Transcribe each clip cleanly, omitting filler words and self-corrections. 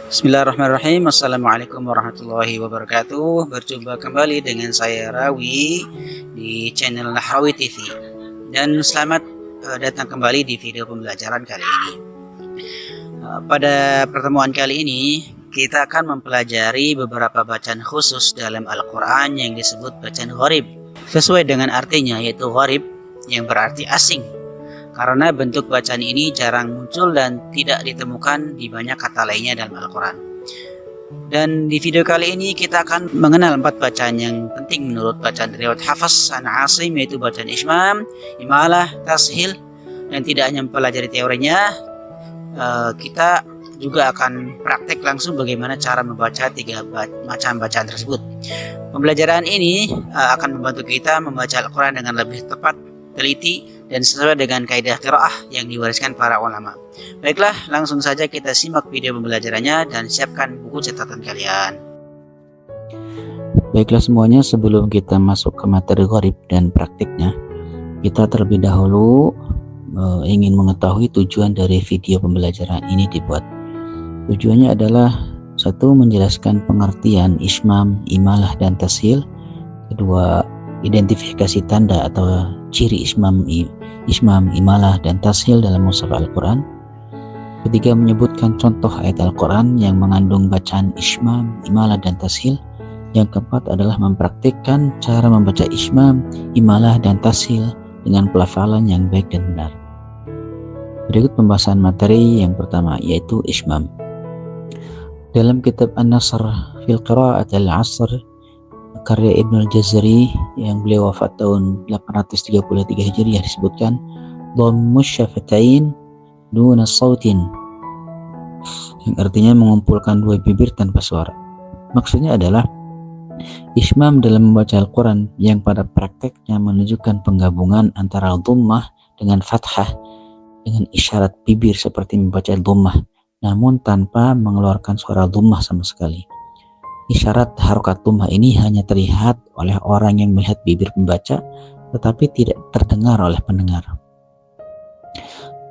Bismillahirrahmanirrahim. Assalamualaikum warahmatullahi wabarakatuh. Berjumpa kembali dengan saya Rawi di channel Nahrawi TV. Dan selamat datang kembali di video pembelajaran kali ini. Pada pertemuan kali ini kita akan mempelajari beberapa bacaan khusus dalam Al-Quran yang disebut bacaan gharib. Sesuai dengan artinya, yaitu gharib yang berarti asing. Karena bentuk bacaan ini jarang muncul dan tidak ditemukan di banyak kata lainnya dalam Al-Quran. Dan di video kali ini kita akan mengenal 4 bacaan yang penting menurut bacaan riwayat Hafs an Asim, yaitu bacaan Ishmam, Imalah, Tashil. Dan tidak hanya mempelajari teorinya, kita juga akan praktek langsung bagaimana cara membaca 3 macam bacaan tersebut. Pembelajaran ini akan membantu kita membaca Al-Quran dengan lebih tepat, teliti, dan sesuai dengan kaidah qiraah yang diwariskan para ulama. Baiklah, langsung saja kita simak video pembelajarannya dan siapkan buku catatan kalian. Baiklah semuanya, sebelum kita masuk ke materi gharib dan praktiknya, kita terlebih dahulu ingin mengetahui tujuan dari video pembelajaran ini dibuat. Tujuannya adalah satu, menjelaskan pengertian Ishmam, Imalah, dan Tashil. Kedua, identifikasi tanda atau ciri Ishmam, Imalah, dan Tashil dalam mushaf Al-Quran. Ketiga, menyebutkan contoh ayat Al-Quran yang mengandung bacaan Ishmam, Imalah, dan Tashil. Yang keempat adalah mempraktikkan cara membaca Ishmam, Imalah, dan Tashil dengan pelafalan yang baik dan benar. Berikut pembahasan materi yang pertama, yaitu Ishmam. Dalam kitab An-Nasr fil Qira'at al-Asr karya Ibnu al-Jazari yang beliau wafat tahun 833 Hijriah disebutkan dhammus syafatain duna sautin, yang artinya mengumpulkan dua bibir tanpa suara. Maksudnya adalah Ishmam dalam membaca Al-Quran yang pada prakteknya menunjukkan penggabungan antara dhammah dengan fathah dengan isyarat bibir seperti membaca dhammah, namun tanpa mengeluarkan suara dhammah sama sekali. Isyarat harokat dhammah ini hanya terlihat oleh orang yang melihat bibir pembaca, tetapi tidak terdengar oleh pendengar.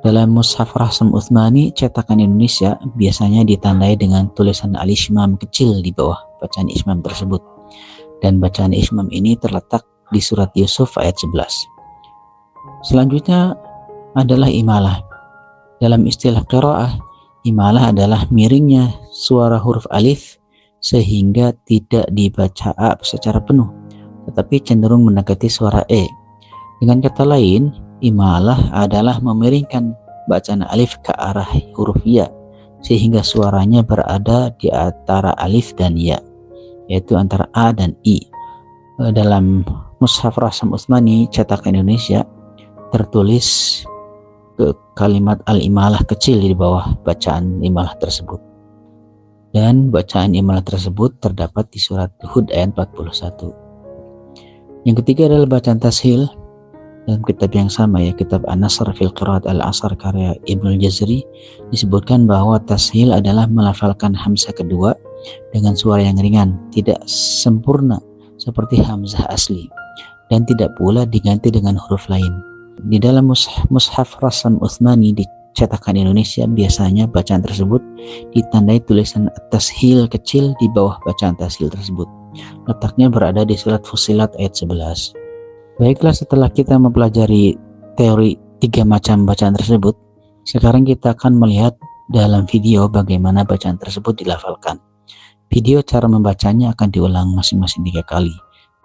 Dalam mushaf Rasm Utsmani cetakan Indonesia biasanya ditandai dengan tulisan al-Ishmam kecil di bawah bacaan Ishmam tersebut. Dan bacaan Ishmam ini terletak di surat Yusuf ayat 11. Selanjutnya adalah Imalah. Dalam istilah qiraah, Imalah adalah miringnya suara huruf alif sehingga tidak dibaca A secara penuh, tetapi cenderung mendekati suara E. Dengan kata lain, Imalah adalah memiringkan bacaan alif ke arah huruf ya, sehingga suaranya berada di antara alif dan ya, yaitu antara A dan I. Dalam mushaf Rasm Utsmani cetakan Indonesia tertulis kalimat al-imalah kecil di bawah bacaan imalah tersebut. Dan bacaan imalah tersebut terdapat di surat Hud ayat 41. Yang ketiga adalah bacaan tashil. Dalam kitab yang sama, ya, kitab An-Nasr fil Qira'at al-Asr karya Ibnu al-Jazari, disebutkan bahwa tashil adalah melafalkan hamzah kedua dengan suara yang ringan, tidak sempurna seperti hamzah asli, dan tidak pula diganti dengan huruf lain. Di dalam mushaf Rasm Utsmani di cetakan Indonesia biasanya bacaan tersebut ditandai tulisan tashil kecil di bawah bacaan tashil tersebut. Letaknya berada di surat Fussilat ayat 11. Baiklah, setelah kita mempelajari teori 3 macam bacaan tersebut, sekarang kita akan melihat dalam video bagaimana bacaan tersebut dilafalkan. Video cara membacanya akan diulang masing-masing 3 kali.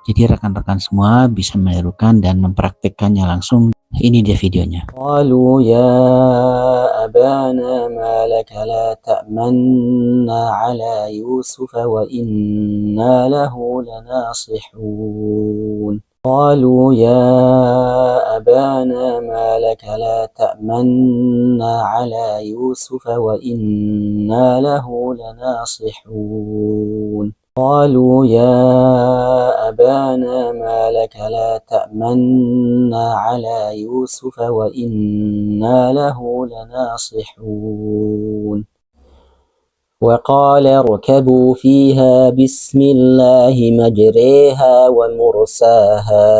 Jadi rekan-rekan semua bisa menirukan dan mempraktikkannya langsung. Ini dia videonya. Qalu ya abana ma laka la ta'manna ala Yusuf wa inna lahu lanasihun. Qalu ya abana ma laka la ta'manna ala Yusuf wa inna lahu lanasihun. قالوا يا أبانا ما لك لا تأمنا على يوسف وإنا له لناصحون. وقال اركبوا فيها بسم الله مجريها ومرساها.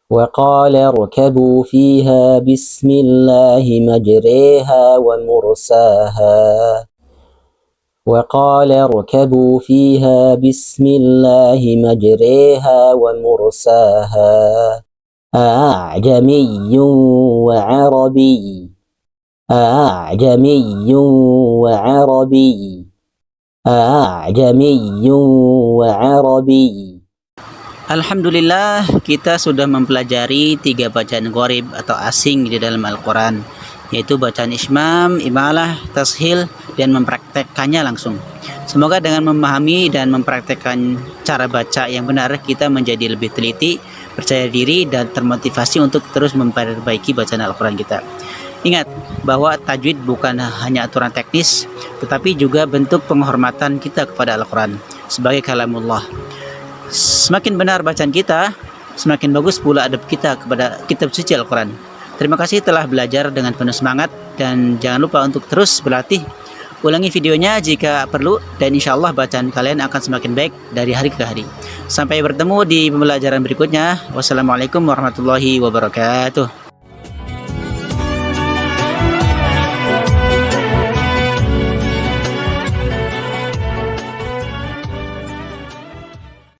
وقال اركبوا فيها بسم الله مجريها ومرساها وقال اركبوا فيها بسم الله مجريها ومرساها أعجمي وعربي أعجمي وعربي أعجمي وعربي. Alhamdulillah, kita sudah mempelajari 3 bacaan gharib atau asing di dalam Al-Quran, yaitu bacaan Ishmam, Imalah, Tashil, dan mempraktekkannya langsung. Semoga dengan memahami dan mempraktekkan cara baca yang benar, kita menjadi lebih teliti, percaya diri, dan termotivasi untuk terus memperbaiki bacaan Al-Quran kita. Ingat bahwa tajwid bukan hanya aturan teknis, tetapi juga bentuk penghormatan kita kepada Al-Quran sebagai kalamullah. Semakin benar bacaan kita, semakin bagus pula adab kita kepada kitab suci Al-Quran. Terima kasih telah belajar dengan penuh semangat, dan jangan lupa untuk terus berlatih. Ulangi videonya jika perlu, dan insya Allah bacaan kalian akan semakin baik dari hari ke hari. Sampai bertemu di pembelajaran berikutnya. Wassalamualaikum warahmatullahi wabarakatuh.